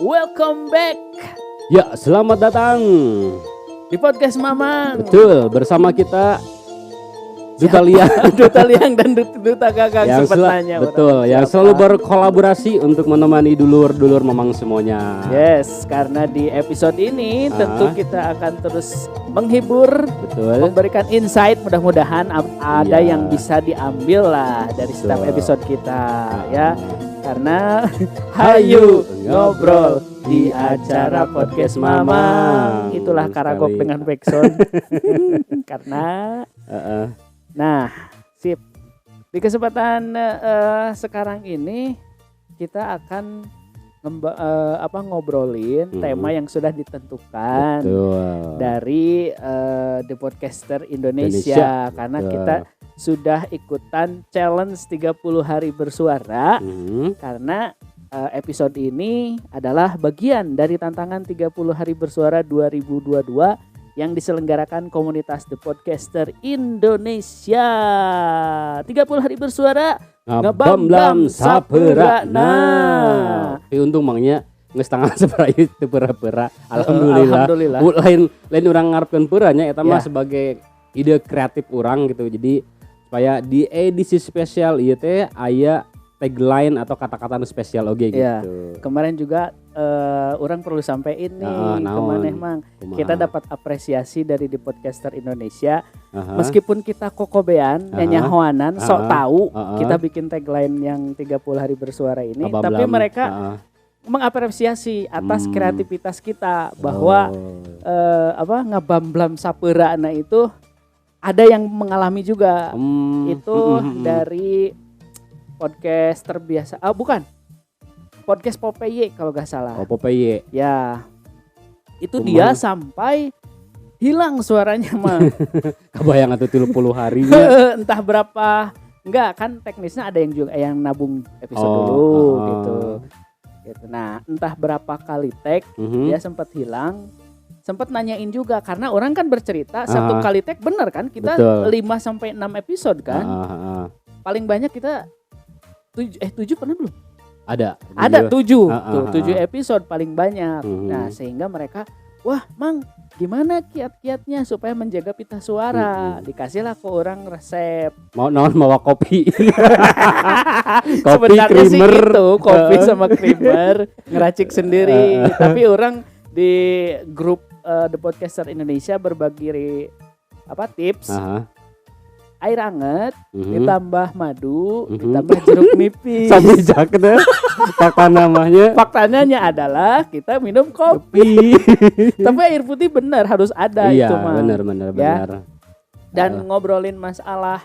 Welcome back Ya, selamat datang di podcast Mamang. Betul, bersama kita Duta Liang Duta Liang dan Duta Gagang yang sempat nanya. betul, yang selalu berkolaborasi untuk menemani dulur-dulur Mamang semuanya. Yes, karena di episode ini tentu kita akan terus menghibur, Betul. memberikan insight. Mudah-mudahan ada Iya. yang bisa diambil lah dari setiap Betul. episode kita, ya. Karena hayu ngobrol di acara podcast Mamang. Itulah Betul Karagok sekali. dengan backsound. Karena nah, sip. Di kesempatan sekarang ini kita akan ngobrolin tema yang sudah ditentukan Betul. dari The Podcaster Indonesia. Karena betul. kita sudah ikutan challenge 30 hari bersuara. Karena episode ini adalah bagian dari tantangan 30 hari bersuara 2022 yang diselenggarakan komunitas The Podcaster Indonesia. 30 hari bersuara ngabam-bam saperana. Tapi untung mangnya geus tanggal sabaraha teu pera-pera. Alhamdulillah. Lain urang ngarepkeun peuranya eta mah sebagai ide kreatif urang gitu. Jadi supaya di edisi spesial ieu teh aya tagline atau kata-kata spesial oge gitu. Ya, kemarin juga orang perlu sampein nih kemaneh Mang. Kita dapat apresiasi dari The Podcaster Indonesia. Meskipun kita kokobean, nyanyahoanan, sok tahu kita bikin tagline yang 30 hari bersuara ini, tapi mereka mengapresiasi atas kreativitas kita bahwa ngabamblam sapeurana itu ada yang mengalami juga. Itu dari podcast terbiasa. Bukan. Podcast Popeye kalau gak salah. Oh, Popeye. Ya. Itu dia sampai hilang suaranya mah. Kebayang atuh 30 harinya. Entah berapa. Enggak, kan teknisnya ada yang juga yang nabung episode dulu gitu. Nah, entah berapa kali tag dia sempat hilang. Sempat nanyain juga karena orang kan bercerita satu kali tag bener kan? Kita 5 sampai 6 episode kan. Paling banyak kita 7 pernah belum? Ada 7 episode paling banyak. Nah, sehingga mereka, wah Mang, gimana kiat-kiatnya supaya menjaga pita suara? Dikasihlah ke orang resep. Mau kopi. Kopi sebenarnya sih creamer. gitu, kopi sama creamer ngeracik sendiri. Tapi orang di grup The Podcaster Indonesia berbagi tips. Air hangat, ditambah madu, ditambah jeruk nipis. Sabijak deh. Fakta namanya. Faktanya adalah kita minum kopi. Tapi air putih benar harus ada itu mah. Iya, benar. Dan ngobrolin masalah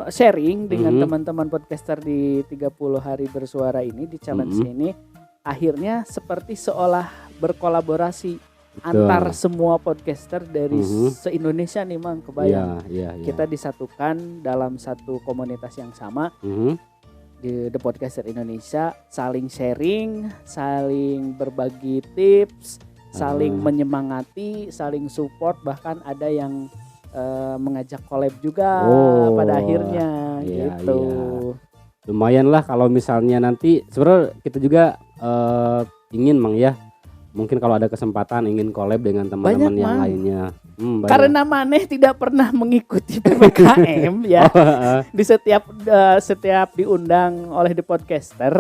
sharing dengan teman-teman podcaster di 30 hari bersuara ini di challenge ini akhirnya seperti seolah berkolaborasi. Antar semua podcaster dari se-Indonesia nih Mang, kebayang. Iya. Kita disatukan dalam satu komunitas yang sama di The Podcaster Indonesia, saling sharing, saling berbagi tips, saling menyemangati, saling support, bahkan ada yang mengajak collab juga pada akhirnya gitu. Iya. Lumayan lah kalau misalnya nanti sebenarnya kita juga ingin Mang ya. Mungkin kalau ada kesempatan ingin collab dengan teman-teman yang lainnya. Karena maneh tidak pernah mengikuti PPKM ya. Di setiap diundang oleh The Podcaster.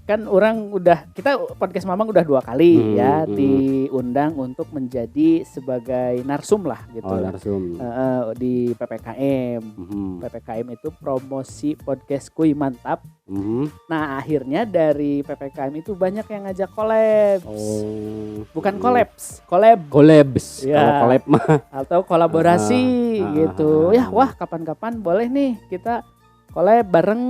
Kan kita podcast Mamang udah 2 kali ya diundang untuk menjadi sebagai narsum lah gitu. Narsum. Di PPKM. PPKM itu promosi podcast Kuy Mantap. Nah, akhirnya dari PPKM itu banyak yang ngajak collab. Bukan collabs. Ya. Kalau collab mah atau kolaborasi gitu. Ya, wah kapan-kapan boleh nih kita collab bareng.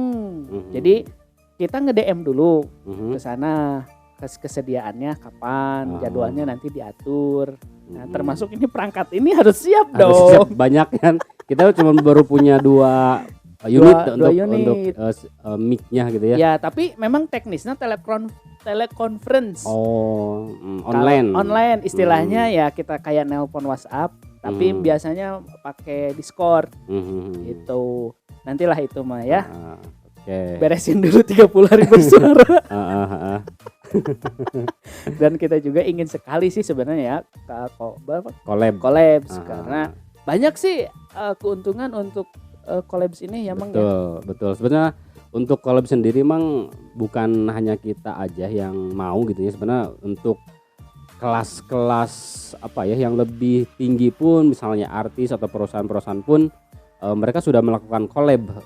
Jadi kita nge-DM dulu ke sana, kesediaannya kapan, jadwalnya nanti diatur. Nah, termasuk ini perangkat ini harus siap dong. Banyak kan. Kita cuma baru punya 2 unit untuk mic-nya gitu ya. Ya, tapi memang teknisnya teleconference. Online istilahnya ya kita kayak nelpon WhatsApp, tapi biasanya pakai Discord. Gitu. Nantilah itu mah ya. Beresin dulu 30 hari bersuara. Dan kita juga ingin sekali sih sebenarnya ya collab karena banyak sih keuntungan untuk collabs ini ya Mang. Betul. Sebenarnya untuk collab sendiri Mang bukan hanya kita aja yang mau gitu ya. Sebenarnya untuk kelas-kelas apa ya yang lebih tinggi pun, misalnya artis atau perusahaan-perusahaan pun mereka sudah melakukan collab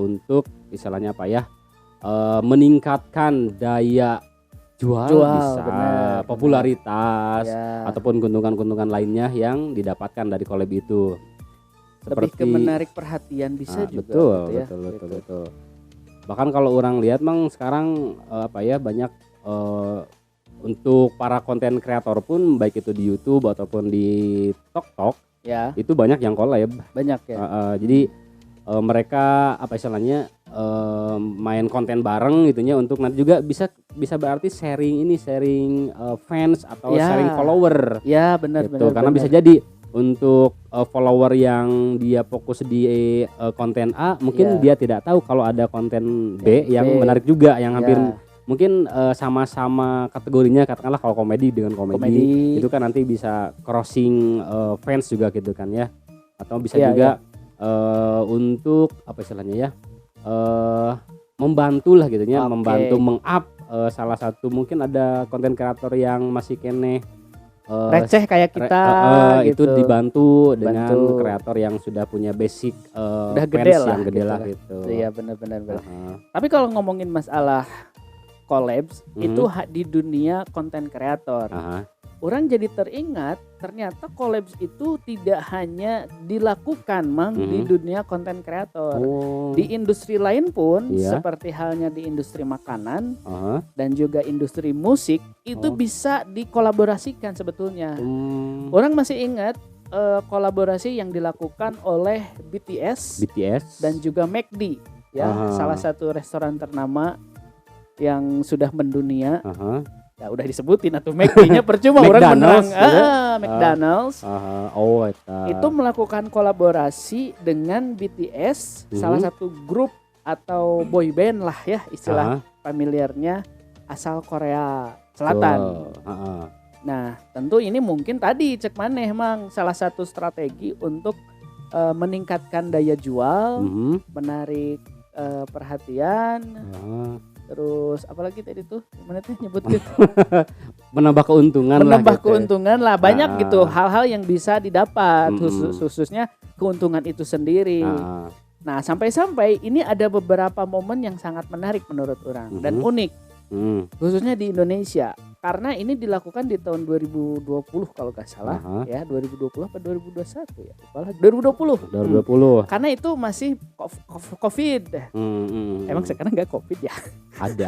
untuk istilahnya apa ya, meningkatkan daya jual bisa, bener, popularitas ya, ataupun keuntungan-keuntungan lainnya yang didapatkan dari collab itu. Lebih ke menarik perhatian bisa juga. Betul. Bahkan kalau orang lihat Mang sekarang apa ya banyak untuk para konten kreator pun baik itu di YouTube ataupun di TikTok ya itu banyak yang collab. Banyak ya. Jadi mereka apa istilahnya main konten bareng gitunya untuk nanti juga bisa berarti sharing fans atau sharing follower. Ya benar gitu. Karena bisa jadi untuk follower yang dia fokus di konten A mungkin dia tidak tahu kalau ada konten B yang menarik juga yang hampir mungkin sama-sama kategorinya, katakanlah kalau komedi dengan komedi itu kan nanti bisa crossing fans juga gitu kan ya, atau bisa juga untuk apa istilahnya ya membantu lah gitu ya, membantu meng-up salah satu mungkin ada konten kreator yang masih kene receh kayak kita gitu. Itu dibantu dengan kreator yang sudah punya basic udah gede lah gitu. Iya benar. Tapi kalau ngomongin masalah collabs itu di dunia konten kreator. Orang jadi teringat ternyata collabs itu tidak hanya dilakukan Mang di dunia konten kreator. Di industri lain pun seperti halnya di industri makanan dan juga industri musik itu bisa dikolaborasikan sebetulnya. Orang masih ingat kolaborasi yang dilakukan oleh BTS dan juga McD ya, salah satu restoran ternama yang sudah mendunia. Ya udah disebutin atau McD-nya percuma orang menang. McDonald's. Itu melakukan kolaborasi dengan BTS, salah satu grup atau boy band lah ya istilah familiarnya asal Korea Selatan. Nah, tentu ini mungkin tadi cek maneh Mang salah satu strategi untuk meningkatkan daya jual, menarik perhatian. Terus apalagi tadi tuh gimana tuh nyebut gitu menambah keuntungan lah banyak gitu hal-hal yang bisa didapat khususnya keuntungan itu sendiri. Nah sampai ini ada beberapa momen yang sangat menarik menurut orang dan unik khususnya di Indonesia karena ini dilakukan di tahun 2020 kalau nggak salah ya 2020 apa 2021 ya 2020 karena itu masih COVID. Emang sekarang nggak COVID ya? Ada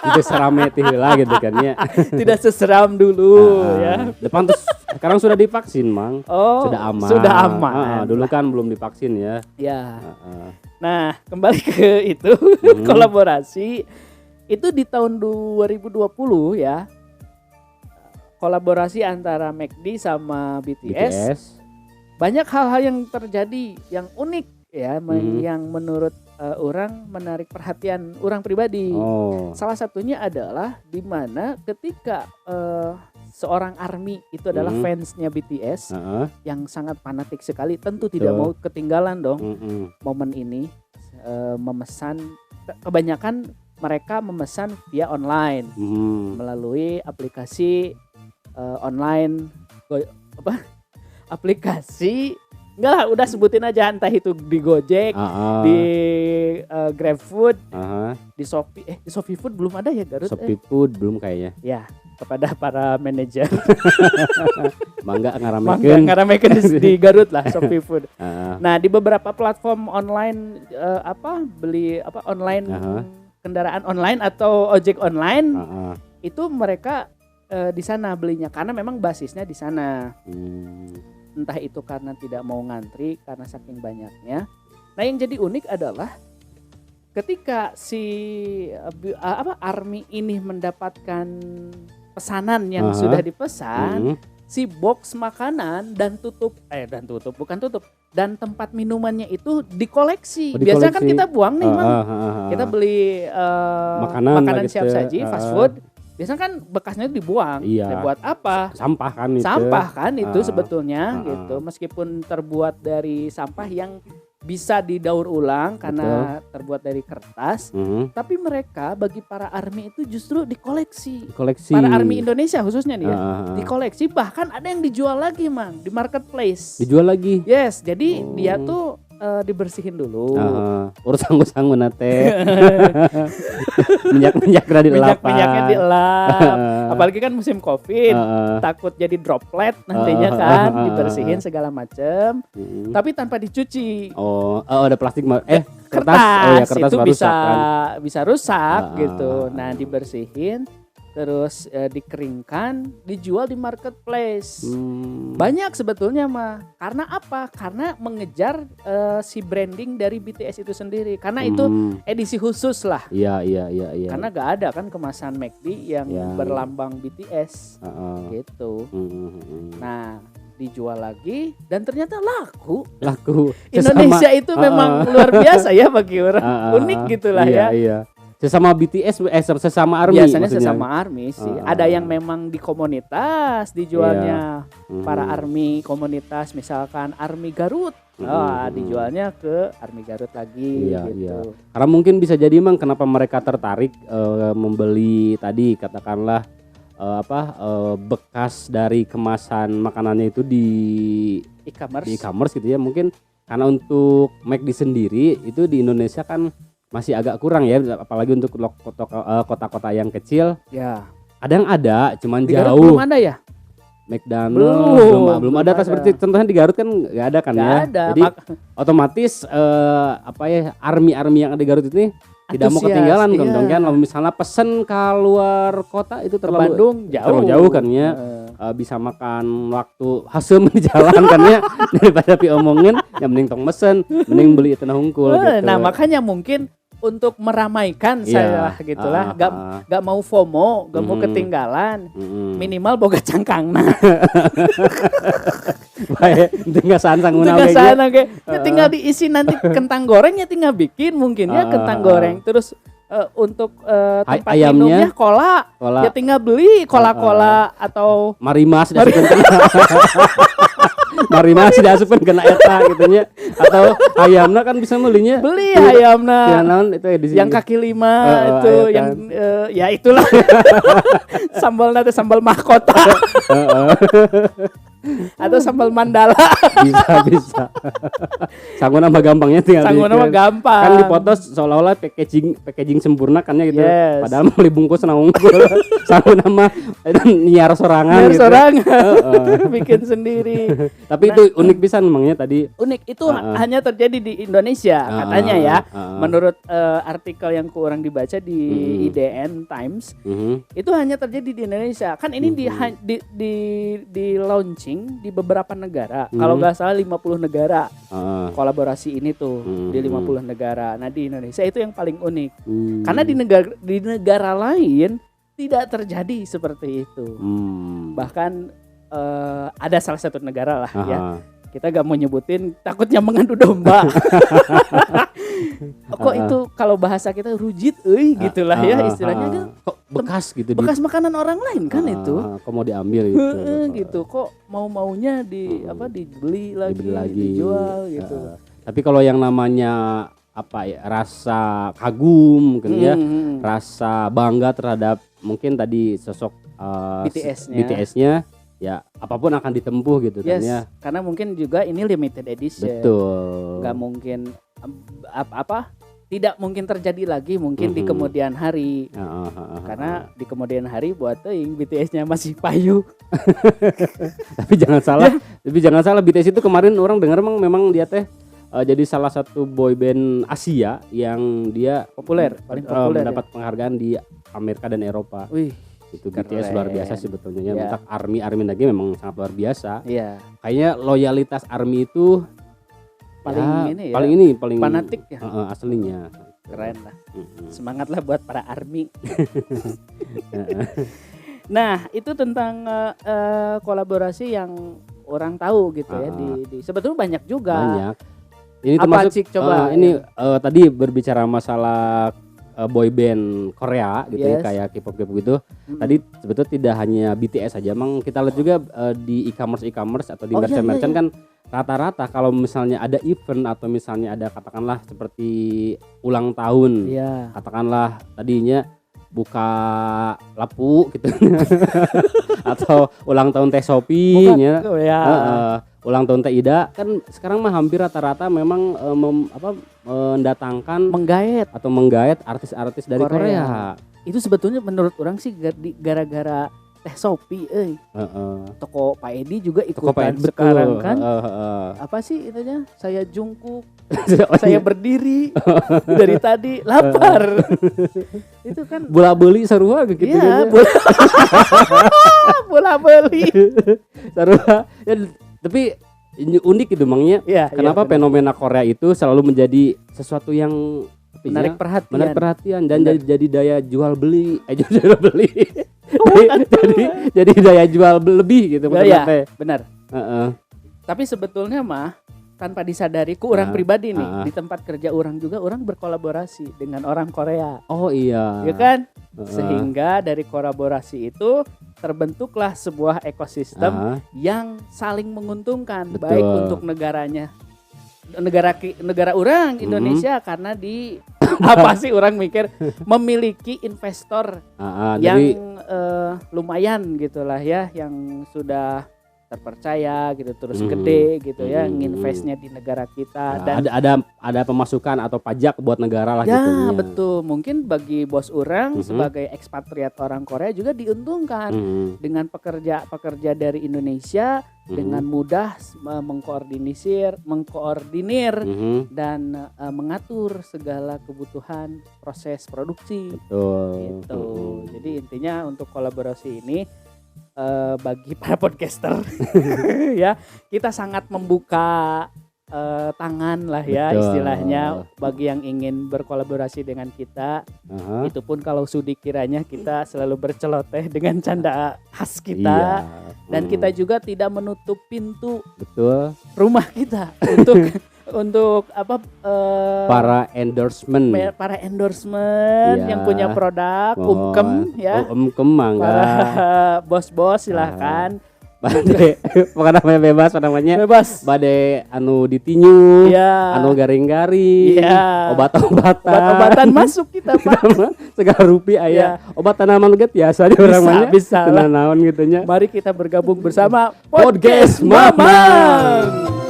tidak serame lah gitu kan ya. Tidak seseram dulu ya. Depan tuh sekarang sudah divaksin Mang. Sudah aman. Dulu kan belum divaksin ya. Nah kembali ke itu kolaborasi itu di tahun 2020 ya, kolaborasi antara McD sama BTS. Banyak hal-hal yang terjadi yang unik ya, yang menurut orang menarik perhatian orang pribadi. Salah satunya adalah di mana ketika seorang ARMY itu adalah fansnya BTS yang sangat fanatik sekali, tentu tidak mau ketinggalan dong momen ini, memesan kebanyakan mereka memesan via online melalui aplikasi online aplikasi enggak lah udah sebutin aja entah itu di Gojek, di GrabFood, di Shopee di Shopee Food belum ada ya Garut. Shopee Food belum kayaknya. Ya, kepada para manajer. Mangga ngaramekeun di Garut lah Shopee Food. Nah, di beberapa platform online online kendaraan online atau ojek online itu mereka di sana belinya karena memang basisnya di sana. Entah itu karena tidak mau ngantri karena saking banyaknya. Nah yang jadi unik adalah ketika si ARMY ini mendapatkan pesanan yang sudah dipesan, si box makanan dan tutup dan tempat minumannya itu dikoleksi. Biasanya kan kita buang nih, Mang. Kita beli makanan siap saji, fast food. Biasanya kan bekasnya dibuang. Buat apa? Sampah kan itu. Sampah kan itu sebetulnya gitu. Meskipun terbuat dari sampah yang bisa didaur ulang karena terbuat dari kertas, tapi mereka bagi para ARMY itu justru dikoleksi. Para ARMY Indonesia khususnya nih ya, dikoleksi, bahkan ada yang dijual lagi, Mang, di marketplace. Dijual lagi? Yes, jadi dia tuh dibersihin dulu. Urus sanggu-sanggu nate. Minyak dilap. Minyaknya dilap. Apalagi kan musim Covid, takut jadi droplet nantinya kan, dibersihin segala macam. Tapi tanpa dicuci. Ada plastik kertas itu kan? bisa rusak gitu. Nah, dibersihin terus dikeringkan, dijual di marketplace. Banyak sebetulnya mah. Karena apa? Karena mengejar si branding dari BTS itu sendiri. Karena itu edisi khusus lah. Iya. Karena gak ada kan kemasan McD yang berlambang BTS gitu. Nah, dijual lagi dan ternyata laku. Indonesia itu memang luar biasa ya bagi orang. Unik gitulah ya. Iya. Sesama BTS, sesama ARMY. Biasanya maksudnya. Sesama ARMY sih. Ada yang memang di komunitas dijualnya. Para ARMY komunitas, misalkan ARMY Garut. Dijualnya ke ARMY Garut lagi gitu. Karena mungkin bisa jadi Mang kenapa mereka tertarik membeli tadi katakanlah bekas dari kemasan makanannya itu di e-commerce gitu ya. Mungkin karena untuk McD sendiri itu di Indonesia kan masih agak kurang ya, apalagi untuk kota-kota yang kecil. Ya. Ada yang ada, cuman di jauh. Garut belum ada ya? McDonald belum ada. Seperti contohnya di Garut kan nggak ada kan ya. Ada. Jadi otomatis ARMY yang ada di Garut ini tidak mau ketinggalan kan. Kalau misalnya pesen keluar kota itu terlalu Bandung jauh kan ya. Bisa makan waktu hasil di jalan kan ya, daripada omongin yang mending tong mesen, mending beli tenah hungkul gitu. Nah, makanya mungkin untuk meramaikan saya gitulah, gak mau FOMO, gak mau ketinggalan, minimal boga cangkang nah. Baik, tinggal sangguna ge. Tinggal diisi nanti kentang goreng ya, tinggal bikin mungkin ya kentang goreng. Terus untuk tempat minumnya cola, ya tinggal beli cola atau Marimas Marimas diasupkan kena eta gitu nya, atau ayamna kan bisa beli ayamna itu ya, yang kaki 5 itu yang ya itulah. Sambalnya itu sambal mahkota. Atau sambal mandala. bisa. Sanggup nama gampangnya tinggal. Sanggup nama gampang. Kan dipoto seolah-olah packaging sempurna kan ya gitu. Yes. Padahal mau dibungkus nang unggul. Sanggup nama niar sorangan gitu. Bikin sendiri. Tapi itu unik pisan memangnya tadi. Unik itu hanya terjadi di Indonesia katanya ya. Menurut artikel yang kurang dibaca di IDN Times, itu hanya terjadi di Indonesia. Kan ini di launching di beberapa negara. Kalau nggak salah 50 negara kolaborasi ini tuh di 50 negara. Nah, di Indonesia itu yang paling unik. Karena di negara lain tidak terjadi seperti itu. Bahkan ada salah satu negara lah ya. Kita gak mau nyebutin, takutnya mengadu domba. Kok itu kalau bahasa kita rujit gitulah ya istilahnya. Kok bekas gitu, bekas makanan orang lain kan itu. Kok mau diambil gitu. Gitu kok mau-maunya dibeli lagi, dijual gitu. Tapi kalau yang namanya rasa kagum kan ya, rasa bangga terhadap mungkin tadi sosok BTS-nya ya apapun akan ditempuh gitu kan ya. Karena mungkin juga ini limited edition. Betul. Gak mungkin tidak mungkin terjadi lagi mungkin di kemudian hari. Karena di kemudian hari buat BTS-nya masih payu. Tapi jangan salah BTS itu kemarin orang dengar memang dia jadi salah satu boy band Asia yang dia paling populer mendapat penghargaan di Amerika dan Eropa. Wih. Itu BTS luar biasa sebetulnya. Untuk ARMY lagi memang sangat luar biasa. Iya. Kayaknya loyalitas ARMY itu paling fanatik ya. Aslinya. Keren lah. Semangat lah buat para ARMY. Nah, itu tentang kolaborasi yang orang tahu gitu ya di sebetulnya banyak juga. Banyak. Ini apa termasuk Cik, coba ini tadi berbicara masalah boy band Korea gitu ya, kayak K-pop gitu. Tadi sebetulnya tidak hanya BTS aja, emang kita lihat juga di e-commerce atau di merchant kan rata-rata kalau misalnya ada event atau misalnya ada katakanlah seperti ulang tahun, katakanlah tadinya buka lapu gitu atau ulang tahun Teh Sophie nya, ulang tahun Teh Ida kan sekarang mah hampir rata-rata memang mendatangkan menggait artis-artis dari Korea. Itu sebetulnya menurut orang sih gara-gara Teh Sophie toko Pak Edi juga ikutan sekarang kan. Apa sih itunya? Saya jungkuk, saya berdiri dari tadi lapar. Itu kan bola beli sarua gitu ya. Bola beli. Sarua ya, tapi unik gitu Mangnya. Kenapa fenomena Korea itu selalu menjadi sesuatu yang menarik perhatian dan jadi daya jual beli jadi daya jual lebih gitu benar. Tapi sebetulnya mah tanpa disadari orang pribadi nih di tempat kerja orang juga orang berkolaborasi dengan orang Korea. Oh iya. Ya kan? Sehingga dari kolaborasi itu terbentuklah sebuah ekosistem yang saling menguntungkan. Betul. Baik untuk negara orang Indonesia karena di apa sih orang mikir memiliki investor yang lumayan gitulah ya, yang sudah terpercaya gitu terus gede gitu ya, nginvestnya di negara kita dan ada pemasukan atau pajak buat negara lah ya, gitu. Ya betul, mungkin bagi bos orang sebagai ekspatriat orang Korea juga diuntungkan dengan pekerja dari Indonesia dengan mudah mengkoordinir dan mengatur segala kebutuhan proses produksi. Betul. Gitu. Jadi intinya untuk kolaborasi ini bagi para podcaster ya kita sangat membuka tangan lah ya. Betul. Istilahnya bagi yang ingin berkolaborasi dengan kita. Itu pun kalau sudi kiranya kita selalu berceloteh dengan canda khas kita. Dan kita juga tidak menutup pintu rumah kita untuk para endorsement yang punya produk mangga. Para bos-bos silahkan pokoknya namanya bebas bade anu ditinyu anu garing-garing obat-obatan masuk kita Pak segala rupiah aya obat tanaman get biasa di orang mah bisa naon gitu nya. Mari kita bergabung bersama Podcast Mamang.